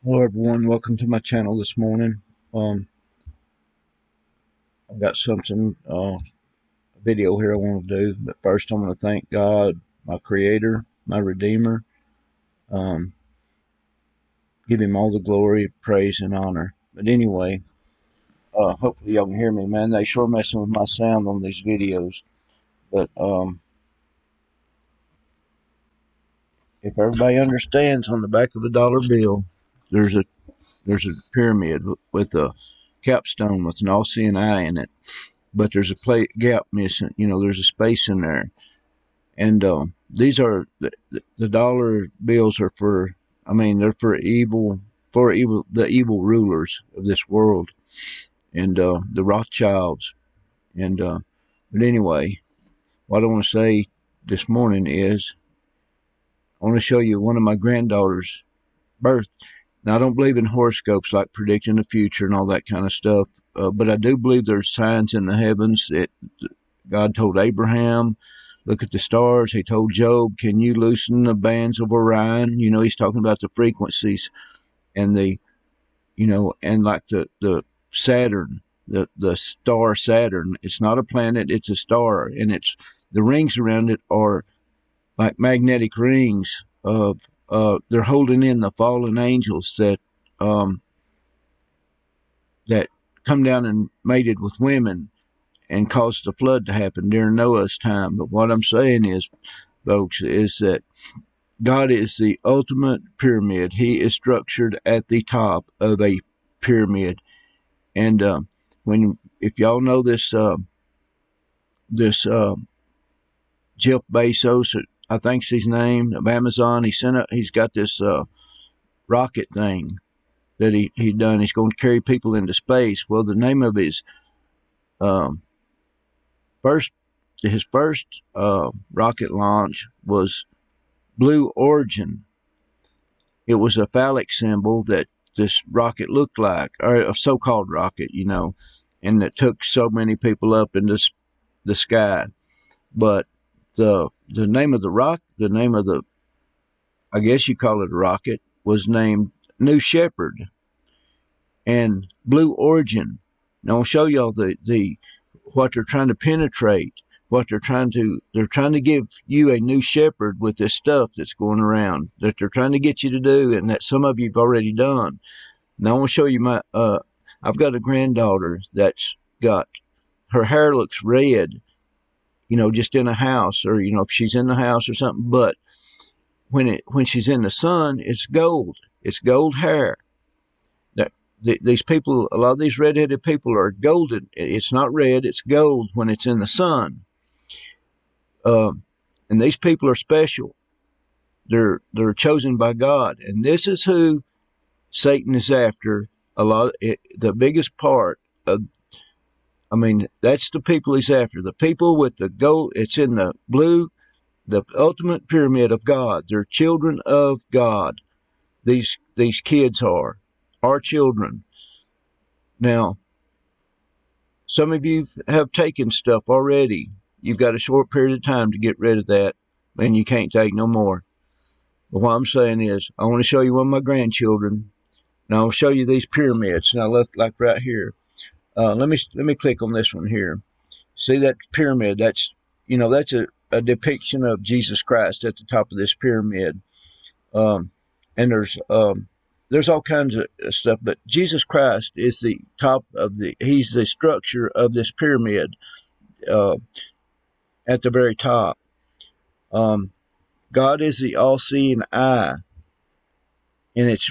Hello everyone, welcome to my channel this morning. Um, I've got a video here I want to do, but first I want to thank God, my Creator, my Redeemer. Um, give Him all the glory, praise, and honor. But anyway, hopefully y'all can hear me, man. They sure messing with my sound on these videos. But if everybody understands, on the back of a dollar bill, there's a there's a pyramid with a capstone with an all-seeing eye in it. But there's a gap missing. There's a space in there. And these are the dollar bills are for. I mean, they're for the evil rulers of this world, and the Rothschilds. And but anyway, what I want to say this morning is I want to show you one of my granddaughter's birth. Now, I don't believe in horoscopes like predicting the future and all that kind of stuff, but I do believe there's signs in the heavens that God told Abraham, look at the stars. He told Job, can you loosen the bands of Orion? He's talking about the frequencies and and like the Saturn, the star Saturn. It's not a planet, it's a star. And the rings around it are like magnetic rings of, they're holding in the fallen angels um, that come down and mated with women and caused the flood to happen during Noah's time. But what I'm saying is, folks, is that God is the ultimate pyramid. He is structured at the top of a pyramid. And if y'all know this Jeff Bezos, I think's his name, of Amazon, he's got this rocket thing that he done. He's going to carry people into space. Well, the name of um, first his first rocket launch was Blue Origin. It was a phallic symbol that this rocket looked like, or a so-called rocket, and it took so many people up into the sky. But the name of the name of the, I guess you call it a rocket, was named New Shepard and Blue Origin. Now I'll show y'all the what they're trying to penetrate. They're trying to give you a new shepherd with this stuff that's going around that they're trying to get you to do, and that some of you've already done. Now I want to show you I've got a granddaughter that's got, her hair looks red, just in a house, or if she's in the house or something. But when she's in the sun, it's gold. It's gold hair. That these people, a lot of these redheaded people are golden. It's not red. It's gold when it's in the sun. Um, and these people are special. They're chosen by God, and this is who Satan is after. The biggest part of, I mean, that's the people he's after. The people with the gold. It's in the blue, the ultimate pyramid of God. They're children of God. These kids are our children. Now, some of you have taken stuff already. You've got a short period of time to get rid of that, and you can't take no more. But what I'm saying is, I want to show you one of my grandchildren. Now I'll show you these pyramids. Now look, like right here. Let me click on this one here. See that pyramid? That's a depiction of Jesus Christ at the top of this pyramid. Um, and there's all kinds of stuff, but Jesus Christ is the top of he's the structure of this pyramid, uh, at the very top. Um, God is the all-seeing eye, and it's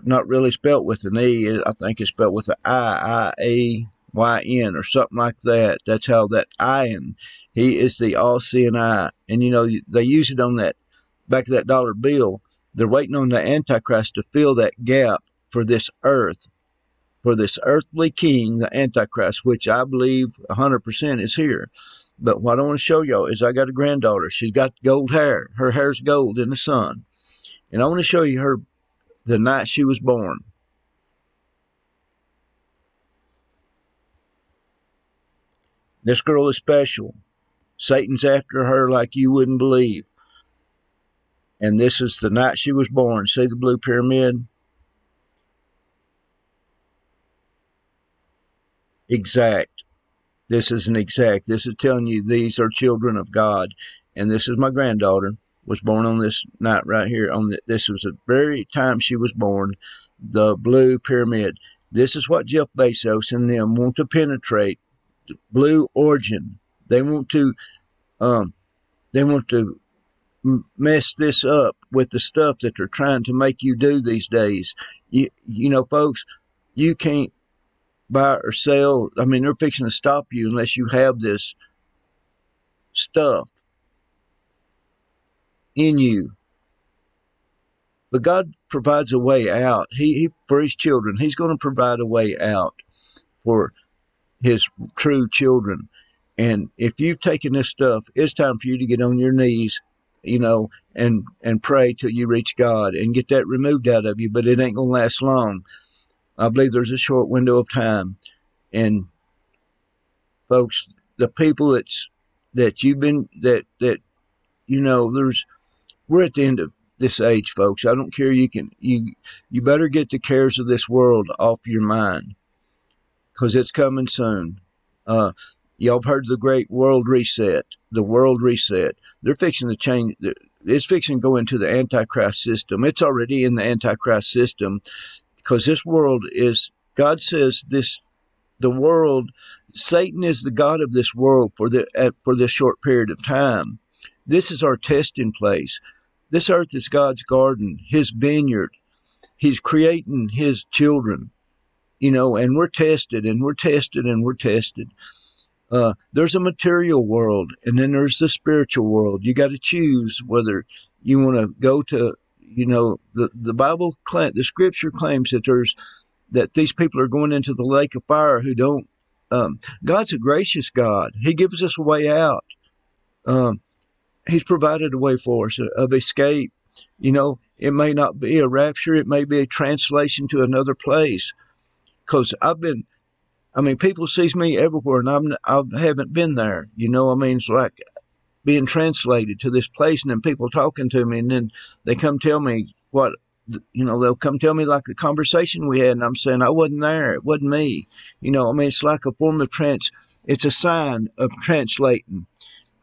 not really spelt with an E. I think it's spelled with an I-A-Y-N or something like that. That's how that iron. He is the all-seeing eye, and they use it on that back of that dollar bill. They're waiting on the Antichrist to fill that gap for this earth, for this earthly king, the Antichrist, which I believe 100% is here. But what I want to show y'all is I got a granddaughter. She's got gold hair. Her hair's gold in the sun. And I want to show you her the night she was born. This girl is special. Satan's after her like you wouldn't believe. And this is the night she was born. See the blue pyramid? exact. This is an exact. This is telling you these are children of God. And this is my granddaughter, was born on this night right here. This was the very time she was born, the blue pyramid. This is what Jeff Bezos and them want to penetrate. Blue origin. They want to um, they want to mess this up with the stuff that they're trying to make you do these days. You know, folks, you can't buy or sell. I mean, they're fixing to stop you unless you have this stuff in you. But God provides a way out. He for his children, he's going to provide a way out for his true children. And if you've taken this stuff, it's time for you to get on your knees, you know, and pray till you reach God and get that removed out of you. But it ain't going to last long. I believe there's a short window of time. And folks, the people that you've been that you know, we're at the end of this age, folks. I don't care. You better get the cares of this world off your mind, because it's coming soon. Uh, y'all have heard the great world reset. The world reset. They're fixing to change. It's fixing to go into the Antichrist system. It's already in the Antichrist system, because this world is. God says this. The world. Satan is the god of this world for this short period of time. This is our testing place. This earth is God's garden, his vineyard. He's creating his children, you know, and we're tested and we're tested and we're tested. There's a material world, and then there's the spiritual world. You got to choose whether you want to go to, you know, the Bible, the scripture claims that these people are going into the lake of fire who don't. God's a gracious God. He gives us a way out. Um, he's provided a way for us of escape. You know, it may not be a rapture. It may be a translation to another place. Because people sees me everywhere, and I haven't been there. You know, I mean, it's like being translated to this place, and then people talking to me, and then they come tell me what, you know, they'll come tell me like the conversation we had, and I'm saying I wasn't there. It wasn't me. You know, I mean, it's like a form of it's a sign of translating.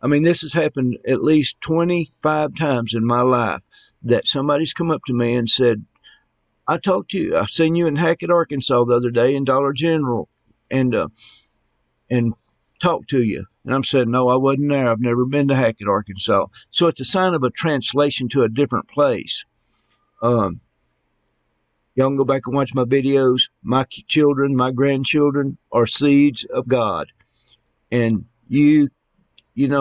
I mean, this has happened at least 25 times in my life that somebody's come up to me and said, I talked to you. I seen you in Hackett, Arkansas the other day in Dollar General and talked to you. And I'm saying, no, I wasn't there. I've never been to Hackett, Arkansas. So it's a sign of a translation to a different place. Y'all can go back and watch my videos. My children, my grandchildren are seeds of God. And and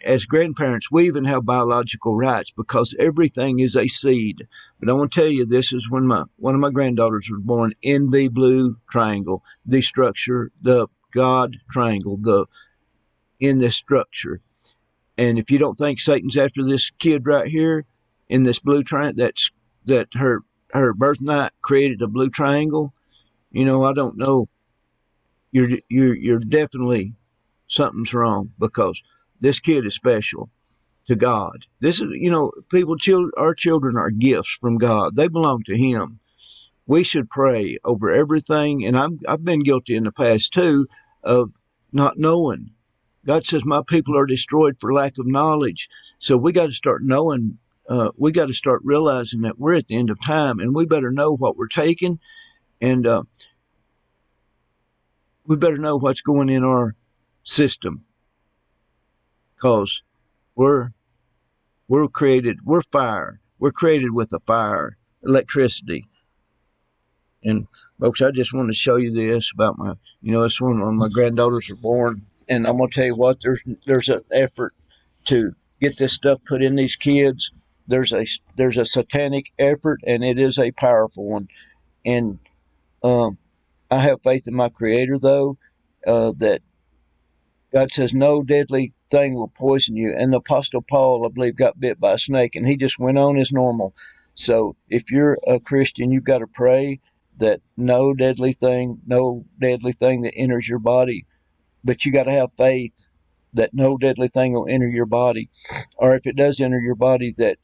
as grandparents, we even have biological rights because everything is a seed. But I want to tell you, this is when one of my granddaughters was born in the blue triangle, the structure, the God triangle, in this structure. And if you don't think Satan's after this kid right here in this blue triangle, that her birth created a blue triangle, you know, I don't know. You're definitely something's wrong, because this kid is special to God. This is, you know, our children are gifts from God. They belong to him. We should pray over everything. And I've been guilty in the past too of not knowing. God says my people are destroyed for lack of knowledge. So we got to start knowing. We got to start realizing that we're at the end of time, and we better know what we're taking, and we better know what's going in our system, because we're fire. We're created with a fire, electricity. And folks, I just want to show you this about it's when my granddaughters are born. And I'm gonna tell you what, there's an effort to get this stuff put in these kids. There's a satanic effort, and it is a powerful one. And I have faith in my Creator, though, that God says no deadly thing will poison you. And the Apostle Paul, I believe, got bit by a snake, and he just went on as normal. So if you're a Christian, you've got to pray that no deadly thing that enters your body. But you got to have faith that no deadly thing will enter your body. Or if it does enter your body, that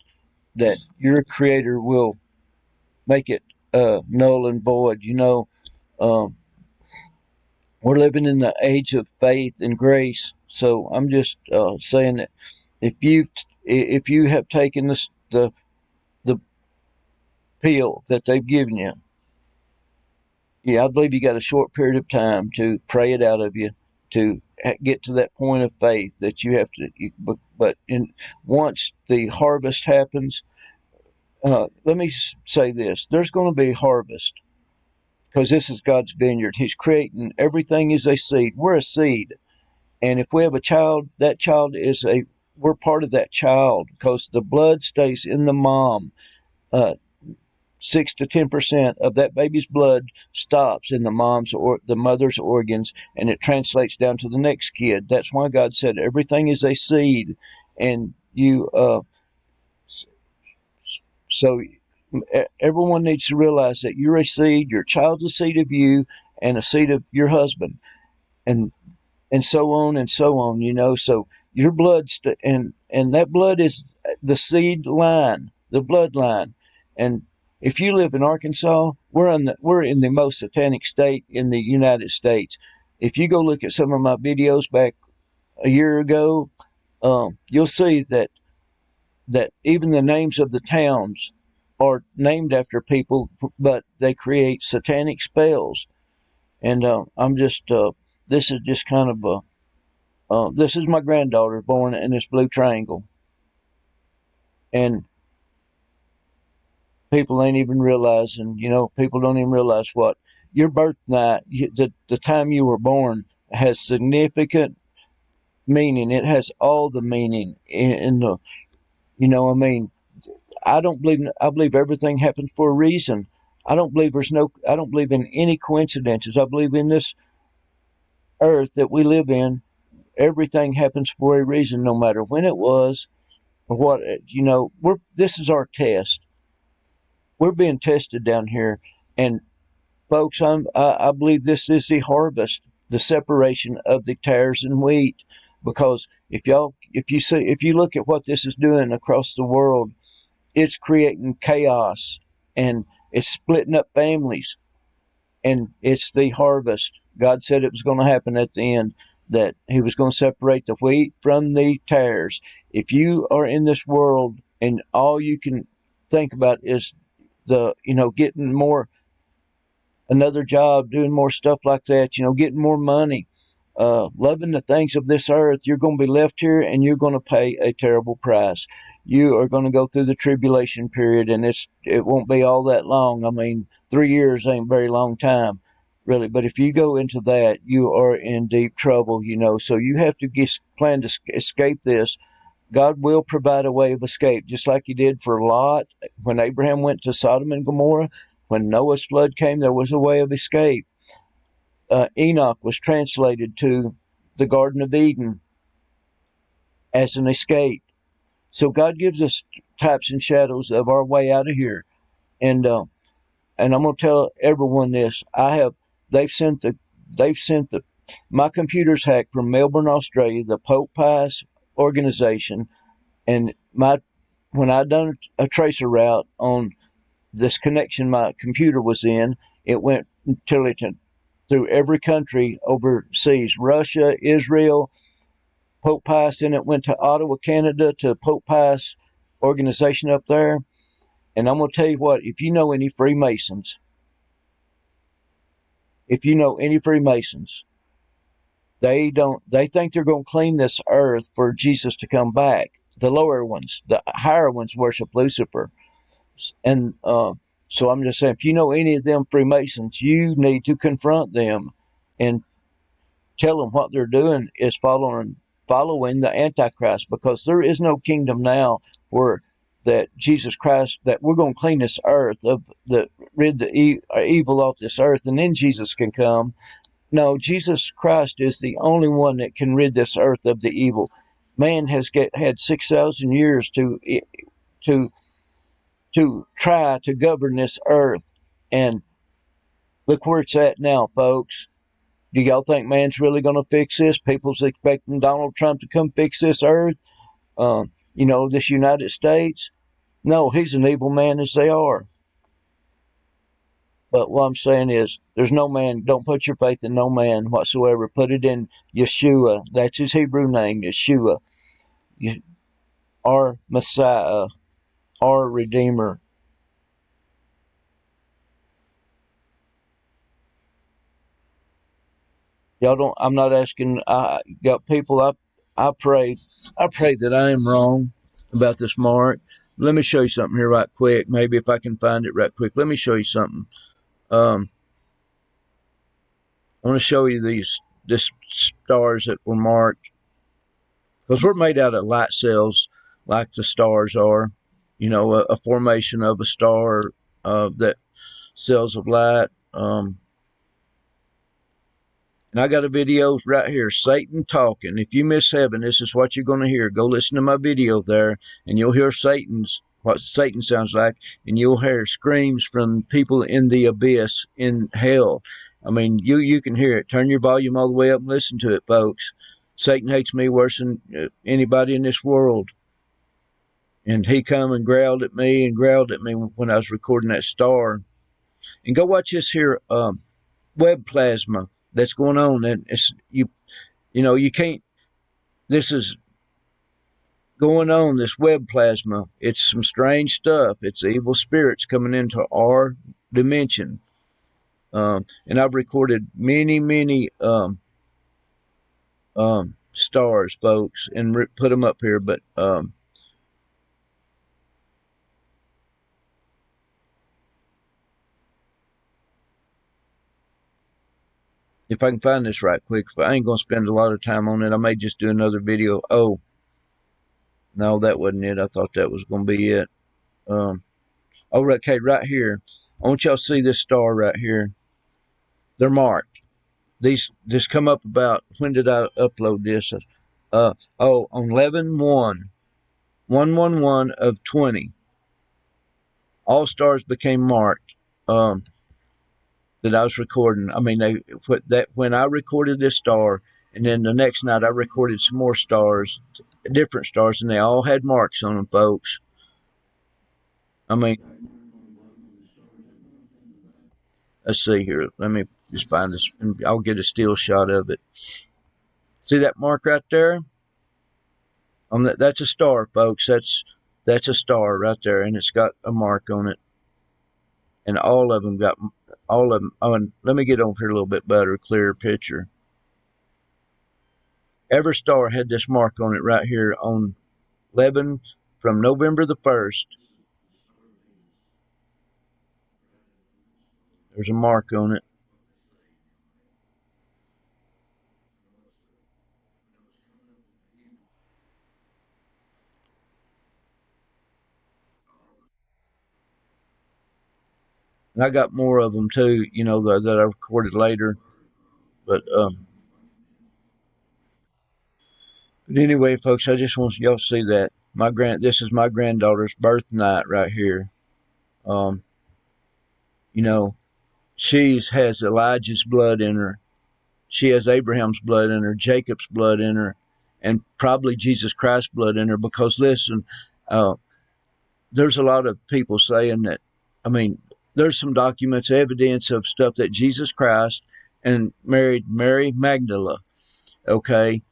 your Creator will make it null and void. You know, Um, we're living in the age of faith and grace. So I'm just saying that if you have taken the pill that they've given you, yeah, I believe you got a short period of time to pray it out of you to get to that point of faith that you have to. But once the harvest happens, let me say this: there's going to be harvest because this is God's vineyard. He's creating everything is a seed. We're a seed, and if we have a child, that child is a. We're part of that child because the blood stays in the mom. Uh, 6 to 10% of that baby's blood stops in the mom's or the mother's organs, and it translates down to the next kid. That's why God said everything is a seed, and you. So everyone needs to realize that you're a seed. Your child's a seed of you, and a seed of your husband, and so on and so on. So your and that blood is the seed line, the bloodline, and if you live in Arkansas, we're in the most satanic state in the United States. If you go look at some of my videos back a year ago, you'll see that even the names of the towns are named after people, but they create satanic spells. And I'm just this is just kind of a this is my granddaughter born in this blue triangle, and people ain't even realizing. People don't even realize what your birth night, the time you were born, has significant meaning. It has all the meaning in the. I mean, I believe everything happens for a reason. I don't believe I don't believe in any coincidences. I believe in this earth that we live in. Everything happens for a reason, no matter when it was or what. This is our test. We're being tested down here, and folks, I believe this is the harvest, the separation of the tares and wheat. Because if you look at what this is doing across the world, it's creating chaos, and it's splitting up families, and it's the harvest. God said it was going to happen at the end, that He was going to separate the wheat from the tares. If you are in this world and all you can think about is getting more, another job, doing more stuff like that, getting more money, loving the things of this earth, you're going to be left here and you're going to pay a terrible price. You are going to go through the tribulation period, and it won't be all that long. I mean, 3 years ain't a very long time, really. But if you go into that, you are in deep trouble, So you have to plan to escape this. God will provide a way of escape, just like He did for Lot when Abraham went to Sodom and Gomorrah. When Noah's flood came, there was a way of escape. Enoch was translated to the Garden of Eden as an escape. So God gives us types and shadows of our way out of here. And I'm going to tell everyone this. They've sent my computer's hacked from Melbourne, Australia, the Pope Pius organization, and when I done a tracer route on this connection my computer was in, it went through every country overseas: Russia, Israel, Pope Pius. Then it went to Ottawa, Canada, to Pope Pius organization up there. And I'm going to tell you what: if you know any Freemasons, they think they're going to clean this earth for Jesus to come back. The lower ones, the higher ones, worship Lucifer. And so I'm just saying, if you know any of them Freemasons, you need to confront them and tell them what they're doing is following the Antichrist, because there is no kingdom now where that Jesus Christ, that we're going to clean this earth of rid the evil off this earth, and then Jesus can come. No, Jesus Christ is the only one that can rid this earth of the evil. Man has had 6,000 years to try to govern this earth, and look where it's at now, folks. Do y'all think man's really going to fix this? People's expecting Donald Trump to come fix this earth, this United States. No, he's an evil man as they are. But what I'm saying is, there's no man. Don't put your faith in no man whatsoever. Put it in Yeshua. That's his Hebrew name, Yeshua, our Messiah, our Redeemer. Y'all don't. I'm not asking. I got people. I pray. I pray that I am wrong about this mark. Let me show you something here right quick. Maybe if I can find it right quick. Let me show you something. Um, I want to show you this stars that were marked, because we're made out of light cells, like the stars are. You know, a formation of a star that cells of light. And I got a video right here, Satan talking. If you miss heaven, this is what you're going to hear. Go listen to my video there, and you'll hear what Satan sounds like, and you'll hear screams from people in the abyss, in hell. I mean, you can hear it. Turn your volume all the way up and listen to it, folks. Satan hates me worse than anybody in this world. And he come and growled at me when I was recording that star. And go watch this here, web plasma that's going on, and it's you know, you can't. This is going on. This web plasma. It's some strange stuff. It's evil spirits coming into our dimension. And I've recorded many stars, folks, and put them up here. But if I can find this right quick, if I ain't gonna spend a lot of time on it, I may just do another video. Oh, no, that wasn't it. I thought that was gonna be it. Okay, right here. I want y'all to see this star right here. They're marked. This come up about, when did I upload this? On 11/1/111 of 20. All stars became marked. That I was recording. I mean, they put that when I recorded this star, and then the next night I recorded some more stars, different stars, and they all had marks on them, folks. I mean, let's see here. Let me just find this, and I'll get a still shot of it. See that mark right there? That's a star, folks. That's a star right there, and it's got a mark on it. And all of them. Oh, and let me get over here a little bit better, clearer picture. Every star had this mark on it right here on 11 from November the 1st. There's a mark on it. And I got more of them too, you know, that I recorded later. But anyway, folks, I just want y'all to see that this is my granddaughter's birth night right here. You know, she has Elijah's blood in her. She has Abraham's blood in her, Jacob's blood in her, and probably Jesus Christ's blood in her. Because listen, there's a lot of people saying that. I mean, there's some documents, evidence of stuff that Jesus Christ and married Mary Magdalene. Okay,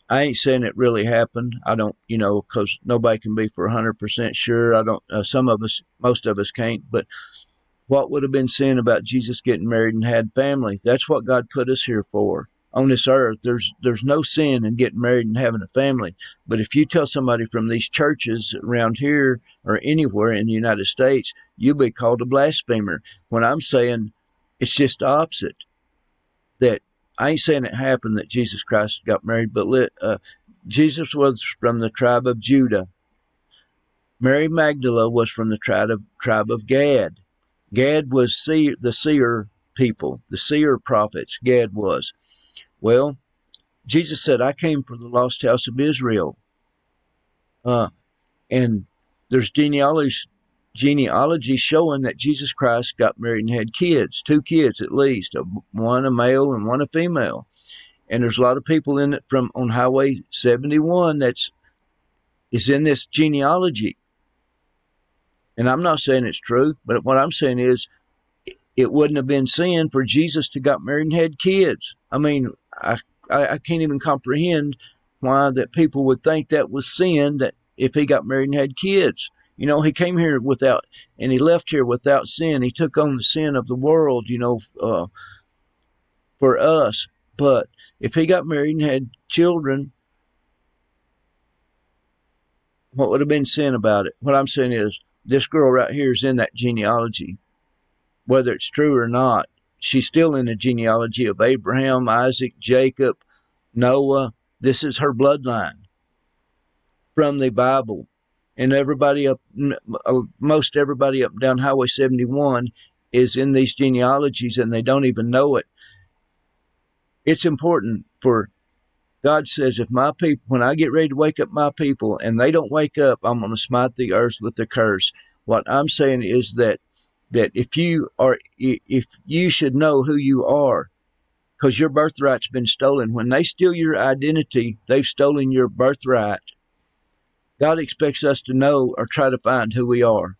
I ain't saying it really happened. I don't, you know, because nobody can be for 100% sure. I don't. Most of us can't. But what would have been sin about Jesus getting married and had family? That's what God put us here for. On this earth, there's no sin in getting married and having a family. But if you tell somebody from these churches around here or anywhere in the United States, you'll be called a blasphemer. When I'm saying it's just the opposite. That I ain't saying it happened that Jesus Christ got married, but Jesus was from the tribe of Judah. Mary Magdalene was from the tribe of Gad. Gad was the seer people, the seer prophets. Gad was. Well, Jesus said, I came for the lost house of Israel. And there's genealogy showing that Jesus Christ got married and had kids, 2 kids at least, one a male and one a female. And there's a lot of people in it on Highway 71 is in this genealogy. And I'm not saying it's true, but what I'm saying is, it wouldn't have been sin for Jesus to got married and had kids. I mean, I can't even comprehend why that people would think that was sin, that if he got married and had kids. You know, he came here without, and he left here without sin. He took on the sin of the world, for us. But if he got married and had children, what would have been sin about it? What I'm saying is, this girl right here is in that genealogy. Whether it's true or not, she's still in the genealogy of Abraham, Isaac, Jacob, Noah. This is her bloodline from the Bible. And most everybody up and down Highway 71 is in these genealogies, and they don't even know it. It's important for God says, if my people, when I get ready to wake up my people and they don't wake up, I'm going to smite the earth with a curse. What I'm saying is that if you should know who you are, because your birthright's been stolen. When they steal your identity, they've stolen your birthright. God expects us to know or try to find who we are,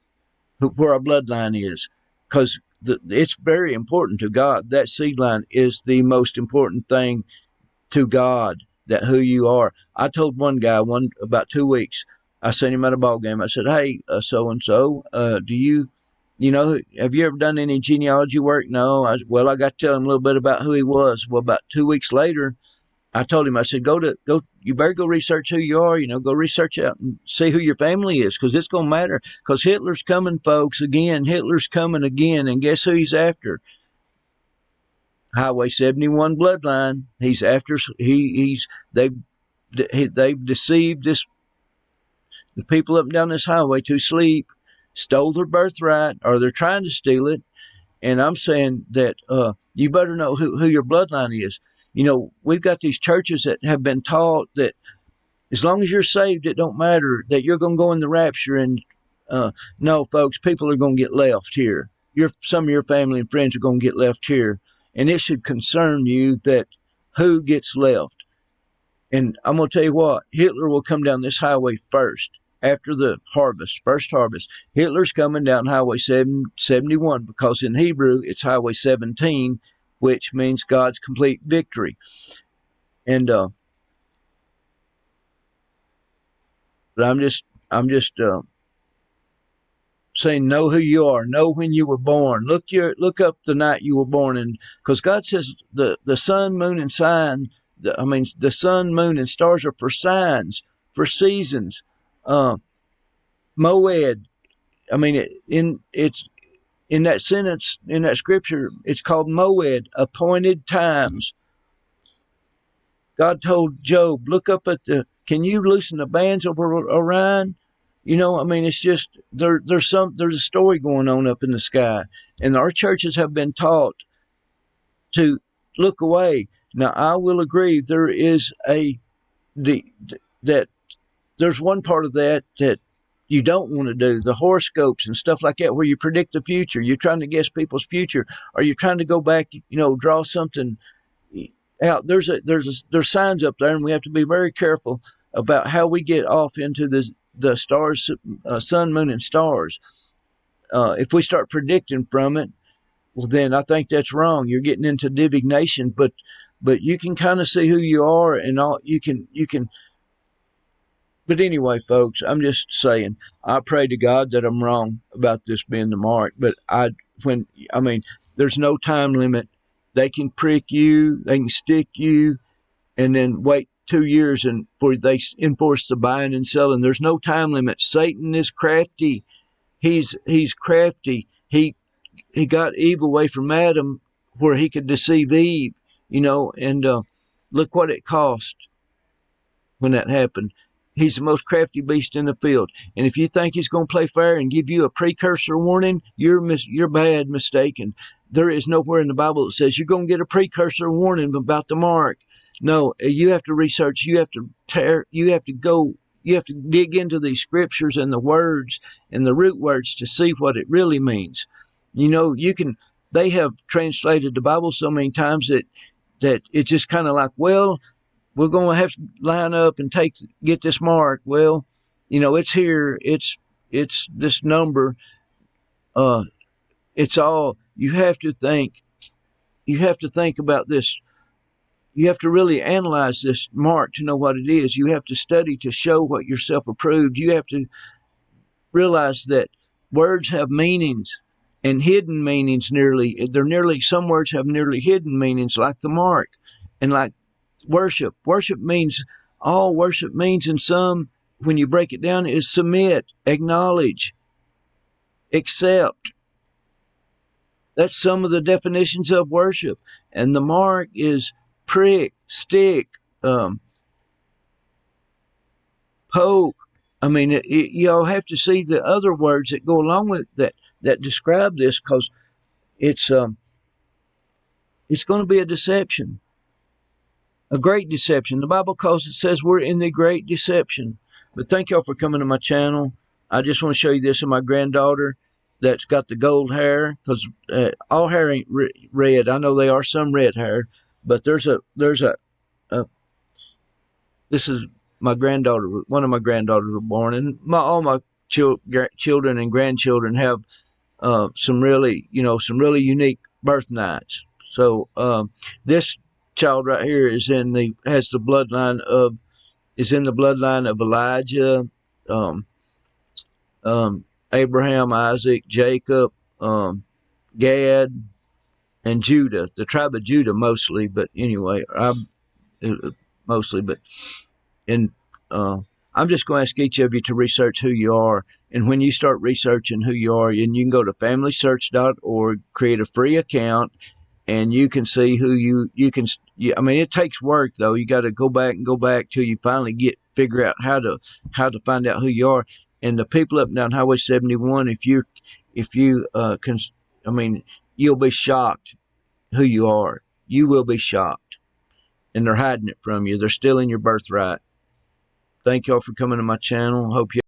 where our bloodline is, because it's very important to God. That seed line is the most important thing to God, that who you are. I told one guy about 2 weeks, I sent him at a ball game. I said, hey, so-and-so, have you ever done any genealogy work? No. I got to tell him a little bit about who he was. Well, about 2 weeks later, I told him, I said, you better go research who you are, go research out and see who your family is, because it's going to matter, because Hitler's coming, folks, again. Hitler's coming again, and guess who he's after? Highway 71 bloodline. He's after, they've deceived the people up and down this highway to sleep, stole their birthright, or they're trying to steal it. And I'm saying that you better know who your bloodline is. We've got these churches that have been taught that as long as you're saved, it don't matter, that you're going to go in the rapture. And no, folks, people are going to get left here. Some of your family and friends are going to get left here. And it should concern you that who gets left. And I'm going to tell you what, Hitler will come down this highway first. After the first harvest, Hitler's coming down Highway 71, because in Hebrew it's Highway 17, which means God's complete victory. And but I'm just saying, know who you are, know when you were born. Look up the night you were born, and because God says the sun, moon, and the sun, moon, and stars are for signs, for seasons. Moed, it's in that sentence, in that scripture, it's called Moed, appointed times. God told Job, look up can you loosen the bands over Orion? It's just, there's a story going on up in the sky, and our churches have been taught to look away. Now, I will agree, there is there's one part of that you don't want to do, the horoscopes and stuff like that, where you predict the future. You're trying to guess people's future, or you're trying to go back, draw something out. There's signs up there, and we have to be very careful about how we get off into the stars, sun, moon, and stars. If we start predicting from it, well, then I think that's wrong. You're getting into divination, but you can kind of see who you are, and all you can. But anyway, folks, I'm just saying, I pray to God that I'm wrong about this being the mark. But there's no time limit. They can prick you, they can stick you, and then wait 2 years and before they enforce the buying and selling. There's no time limit. Satan is crafty. He's crafty. He got Eve away from Adam where he could deceive Eve, and look what it cost when that happened. He's the most crafty beast in the field. And if you think he's going to play fair and give you a precursor warning, you're bad mistaken. There is nowhere in the Bible that says you're going to get a precursor warning about the mark. No, you have to research. You have to dig into these scriptures and the words and the root words to see what it really means. They have translated the Bible so many times that it's just kind of like, well, we're going to have to line up and get this mark. Well, it's here. It's this number. It's all you have to think about this. You have to really analyze this mark to know what it is. You have to study to show what you're self-approved. You have to realize that words have meanings and hidden meanings some words have nearly hidden meanings, like the mark, and like worship. All worship means in some, when you break it down, is submit, acknowledge, accept. That's some of the definitions of worship. And the mark is prick, stick, poke. I mean, y'all have to see the other words that go along with that describe this, because it's going to be a deception, a great deception. The Bible says we're in the great deception. But thank y'all for coming to my channel. I just want to show you this of my granddaughter that's got the gold hair, because all hair ain't red. I know there are some red hair, but this is my granddaughter. One of my granddaughters were born, and all my children and grandchildren have some really unique birth nights. So this child right here is in the bloodline of Elijah, Abraham, Isaac, Jacob, Gad, and Judah, the tribe of Judah mostly. But anyway, I'm just going to ask each of you to research who you are. And when you start researching who you are, and you can go to familysearch.org, create a free account, and you can see who I mean, it takes work though. You got to go back till you finally figure out how to find out who you are. And the people up and down Highway 71, you'll be shocked who you are. You will be shocked. And they're hiding it from you. They're stealing your birthright. Thank y'all for coming to my channel. Hope you